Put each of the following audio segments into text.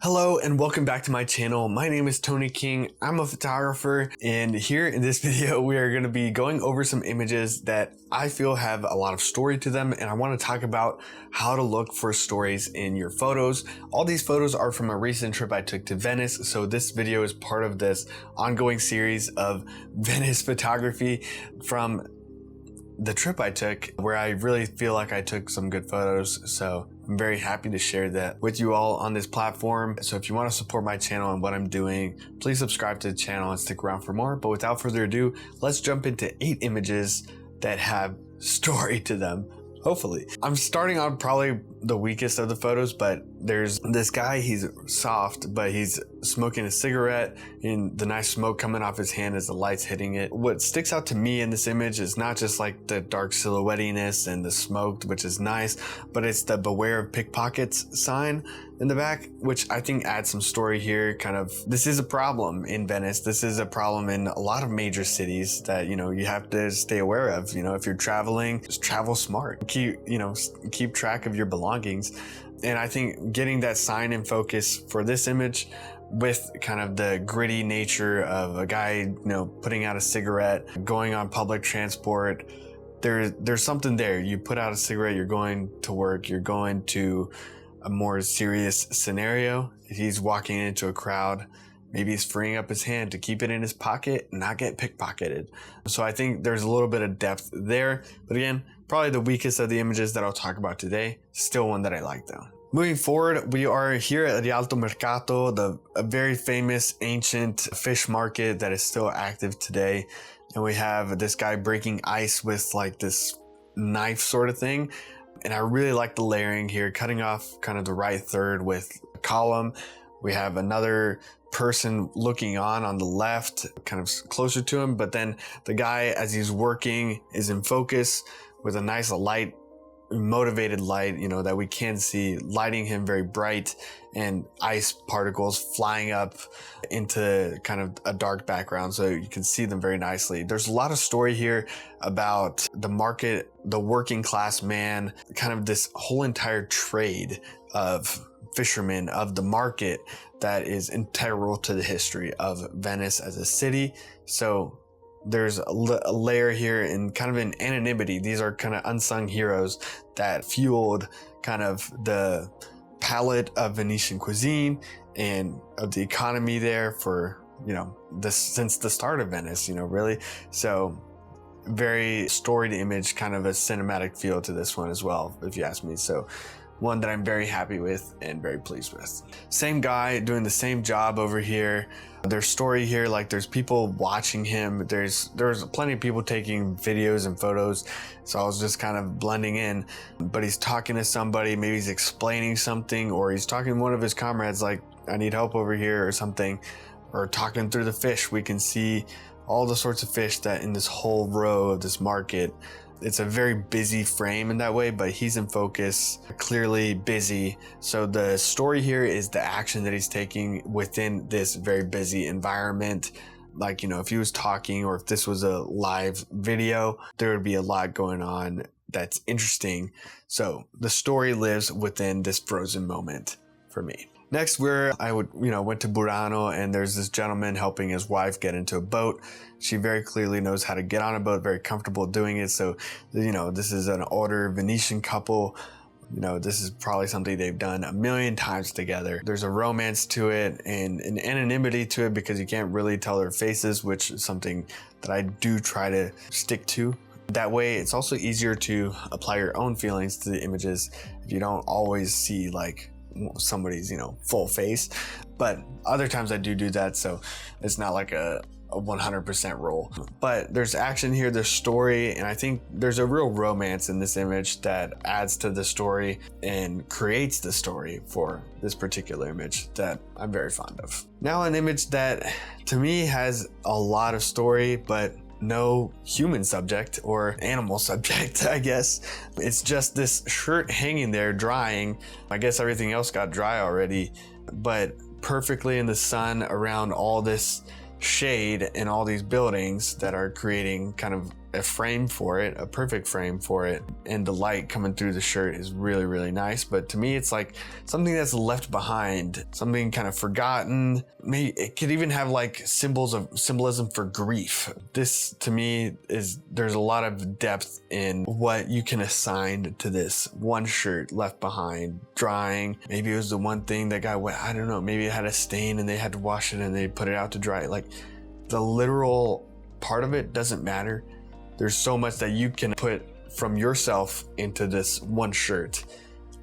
Hello and welcome back to my channel. My name is Tony King. I'm a photographer, and here in this video we are going to be going over some images that I feel have a lot of story to them, and I want to talk about how to look for stories in your photos. All these photos are from a recent trip I took to Venice, so this video is part of this ongoing series of Venice photography from the trip I took, where I really feel like I took some good photos. So I'm very happy to share that with you all on this platform. So if you want to support my channel and what I'm doing, please subscribe to the channel and stick around for more. But without further ado, let's jump into 8 images that have story to them. Hopefully. I'm starting on probably the weakest of the photos, but there's this guy, he's soft, but he's smoking a cigarette and the nice smoke coming off his hand as the light's hitting it. What sticks out to me in this image is not just like the dark silhouettiness and the smoke, which is nice, but it's the beware of pickpockets sign in the back, which I think adds some story here. Kind of, this is a problem in Venice. This is a problem in a lot of major cities that, you know, you have to stay aware of. You know, if you're traveling, just travel smart. Keep track of your belongings. And I think getting that sign in focus for this image with kind of the gritty nature of a guy, you know, putting out a cigarette, going on public transport, there's something there. You put out a cigarette, you're going to work, you're going to a more serious scenario. He's walking into a crowd, maybe he's freeing up his hand to keep it in his pocket and not get pickpocketed. So I think there's a little bit of depth there, but again, probably the weakest of the images that I'll talk about today. Still one that I like though. Moving forward, we are here at the Alto Mercato, a very famous ancient fish market that is still active today. And we have this guy breaking ice with like this knife sort of thing. And I really like the layering here, cutting off kind of the right third with a column. We have another person looking on the left, kind of closer to him, but then the guy, as he's working, is in focus with a nice light, motivated light, you know, that we can see, lighting him very bright, and ice particles flying up into kind of a dark background, so you can see them very nicely. There's a lot of story here about the market, the working class man, kind of this whole entire trade of fishermen, of the market, that is integral to the history of Venice as a city. So there's a layer here in kind of an anonymity. These are kind of unsung heroes that fueled kind of the palette of Venetian cuisine and of the economy there for, you know, since the start of Venice, you know, really. So very storied image, kind of a cinematic feel to this one as well, if you ask me. So one that I'm very happy with and very pleased with. Same guy doing the same job over here. There's story here, like there's people watching him. There's plenty of people taking videos and photos. So I was just kind of blending in, but he's talking to somebody, maybe he's explaining something, or he's talking to one of his comrades like, I need help over here or something, or talking through the fish. We can see all the sorts of fish that in this whole row of this market. It's a very busy frame in that way, but he's in focus, clearly busy. So the story here is the action that he's taking within this very busy environment. Like, you know, if he was talking or if this was a live video, there would be a lot going on that's interesting. So the story lives within this frozen moment for me. Next, I went to Burano, and there's this gentleman helping his wife get into a boat. She very clearly knows how to get on a boat, very comfortable doing it. So, you know, this is an older Venetian couple. You know, this is probably something they've done a million times together. There's a romance to it and an anonymity to it because you can't really tell their faces, which is something that I do try to stick to. That way, it's also easier to apply your own feelings to the images if you don't always see like somebody's, you know, full face. But other times I do that, so it's not like a 100% rule. But there's action here, there's story, and I think there's a real romance in this image that adds to the story and creates the story for this particular image that I'm very fond of. Now an image that to me has a lot of story, but no human subject or animal subject, I guess. It's just this shirt hanging there drying. I guess everything else got dry already, but perfectly in the sun around all this shade and all these buildings that are creating kind of a frame for it, a perfect frame for it, and the light coming through the shirt is really, really nice. But to me, it's like something that's left behind, something kind of forgotten. Maybe it could even have like symbolism for grief. This to me is, there's a lot of depth in what you can assign to this one shirt left behind, drying. Maybe it was the one thing that got wet. I don't know. Maybe it had a stain and they had to wash it and they put it out to dry. Like, the literal part of it doesn't matter. There's so much that you can put from yourself into this one shirt,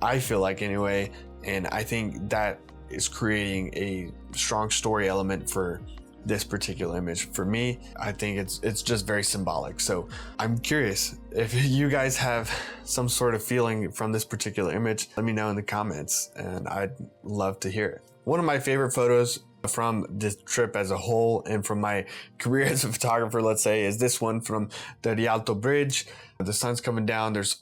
I feel like, anyway. And I think that is creating a strong story element for this particular image. For me, I think it's just very symbolic. So I'm curious if you guys have some sort of feeling from this particular image. Let me know in the comments, and I'd love to hear it. One of my favorite photos from this trip as a whole, and from my career as a photographer, let's say, is this one from the Rialto Bridge. The sun's coming down. There's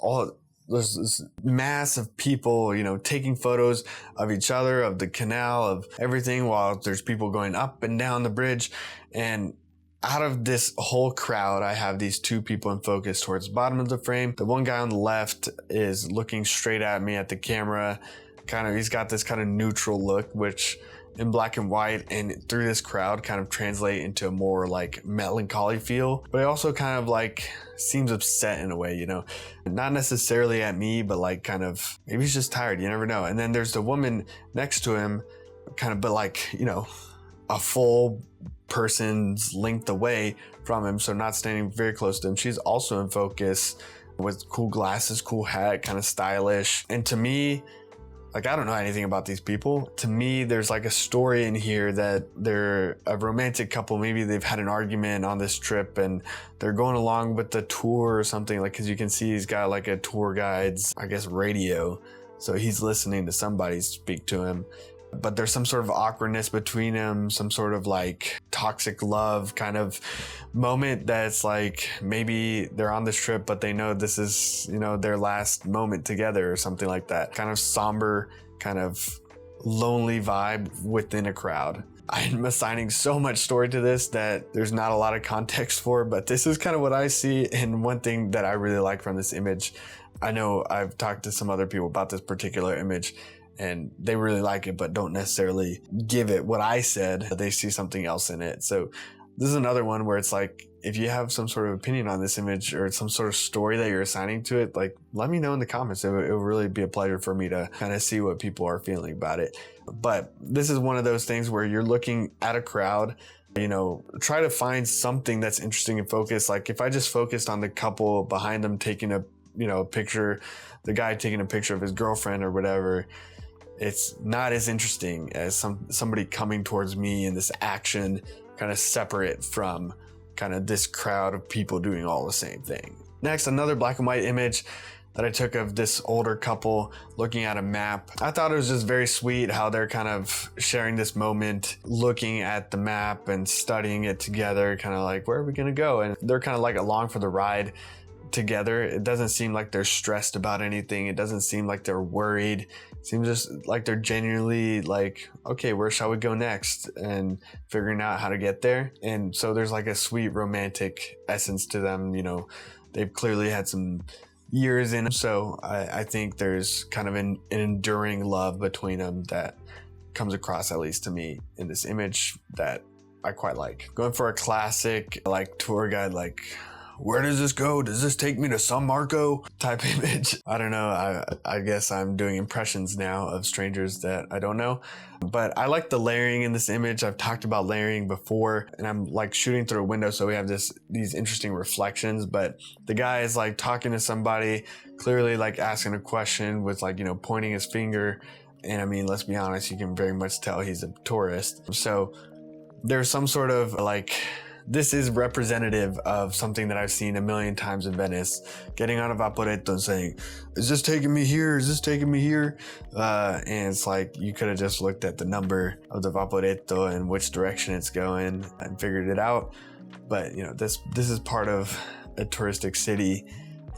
this mass of people, you know, taking photos of each other, of the canal, of everything, while there's people going up and down the bridge. And out of this whole crowd, I have these two people in focus towards the bottom of the frame. The one guy on the left is looking straight at me at the camera. He's got this kind of neutral look, which in black and white and through this crowd kind of translate into a more like melancholy feel. But it also kind of like seems upset in a way, you know, not necessarily at me, but like kind of, maybe he's just tired, you never know. And then there's the woman next to him, kind of, but like, you know, a full person's length away from him, so not standing very close to him. She's also in focus with cool glasses, cool hat, kind of stylish. And to me, like, I don't know anything about these people. To me, there's like a story in here that they're a romantic couple. Maybe they've had an argument on this trip and they're going along with the tour or something. Like, cause you can see he's got like a tour guide's, I guess, radio. So he's listening to somebody speak to him. But there's some sort of awkwardness between them, some sort of like toxic love kind of moment that's like, maybe they're on this trip, but they know this is, you know, their last moment together or something like that. Kind of somber, kind of lonely vibe within a crowd. I'm assigning so much story to this that there's not a lot of context for, but this is kind of what I see. And one thing that I really like from this image, I know I've talked to some other people about this particular image, and they really like it, but don't necessarily give it what I said. They see something else in it. So this is another one where it's like, if you have some sort of opinion on this image or some sort of story that you're assigning to it, like, let me know in the comments. It will really be a pleasure for me to kind of see what people are feeling about it. But this is one of those things where you're looking at a crowd, you know, try to find something that's interesting and focus. Like, if I just focused on the couple behind them taking a, you know, picture, the guy taking a picture of his girlfriend or whatever, it's not as interesting as somebody coming towards me in this action, kind of separate from kind of this crowd of people doing all the same thing. Next, another black and white image that I took of this older couple looking at a map. I thought it was just very sweet how they're kind of sharing this moment, looking at the map and studying it together, kind of like, where are we gonna go? And they're kind of like along for the ride together. It doesn't seem like they're stressed about anything. It doesn't seem like they're worried. It seems just like they're genuinely like, okay, where shall we go next? And figuring out how to get there. And so there's like a sweet romantic essence to them. You know, they've clearly had some years in them. So I think there's kind of an enduring love between them that comes across, at least to me, in this image that I quite like. Going for a classic like tour guide, like, where does this go? Does this take me to San Marco type image? I don't know. I guess I'm doing impressions now of strangers that I don't know. But I like the layering in this image. I've talked about layering before, and I'm like shooting through a window, so we have these interesting reflections. But the guy is like talking to somebody, clearly like asking a question with like, you know, pointing his finger. And I mean, let's be honest, you can very much tell he's a tourist. So there's some sort of like, this is representative of something that I've seen a million times in Venice, getting on a Vaporetto and saying, is this taking me here? Is this taking me here? And it's like, you could have just looked at the number of the Vaporetto and which direction it's going and figured it out. But you know, this is part of a touristic city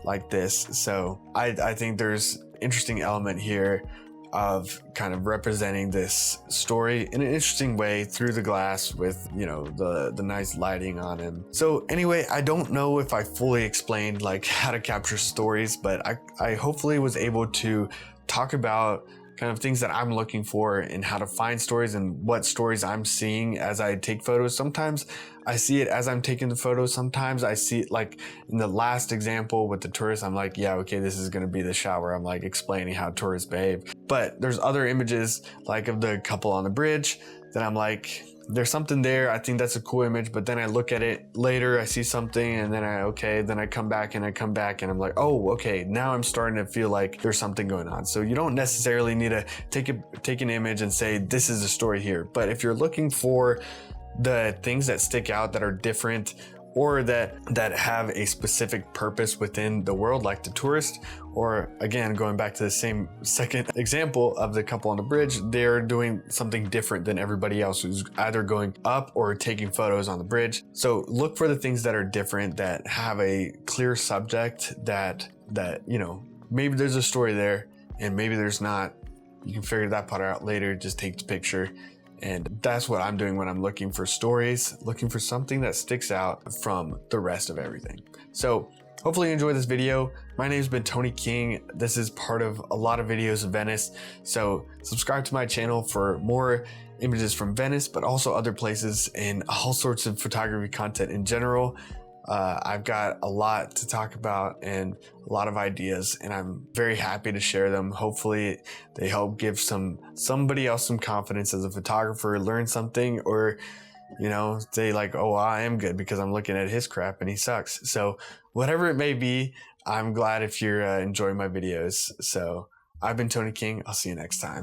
like this. So I think there's interesting element here of kind of representing this story in an interesting way through the glass with, you know, the nice lighting on him. So anyway, I don't know if I fully explained like how to capture stories, but I hopefully was able to talk about kind of things that I'm looking for and how to find stories and what stories I'm seeing as I take photos. Sometimes I see it as I'm taking the photos. Sometimes I see it like in the last example with the tourist, I'm like, yeah, okay, this is going to be the shower. I'm like explaining how tourists behave. But there's other images like of the couple on the bridge that I'm like, there's something there. I think that's a cool image, but then I look at it later, I see something, and then I come back and I'm like, oh, okay, now I'm starting to feel like there's something going on. So you don't necessarily need to take an image and say, this is a story here. But if you're looking for the things that stick out, that are different, or that have a specific purpose within the world, like the tourist, or again, going back to the same second example of the couple on the bridge, they're doing something different than everybody else who's either going up or taking photos on the bridge. So look for the things that are different, that have a clear subject, that you know, maybe there's a story there and maybe there's not. You can figure that part out later. Just take the picture. And that's what I'm doing when I'm looking for stories, looking for something that sticks out from the rest of everything. So hopefully you enjoyed this video. My name's been Tony King. This is part of a lot of videos of Venice. So subscribe to my channel for more images from Venice, but also other places and all sorts of photography content in general. I've got a lot to talk about and a lot of ideas, and I'm very happy to share them. Hopefully they help give somebody else some confidence as a photographer, learn something, or, you know, say like, oh, I am good because I'm looking at his crap and he sucks. So whatever it may be, I'm glad if you're enjoying my videos. So I've been Tony King. I'll see you next time.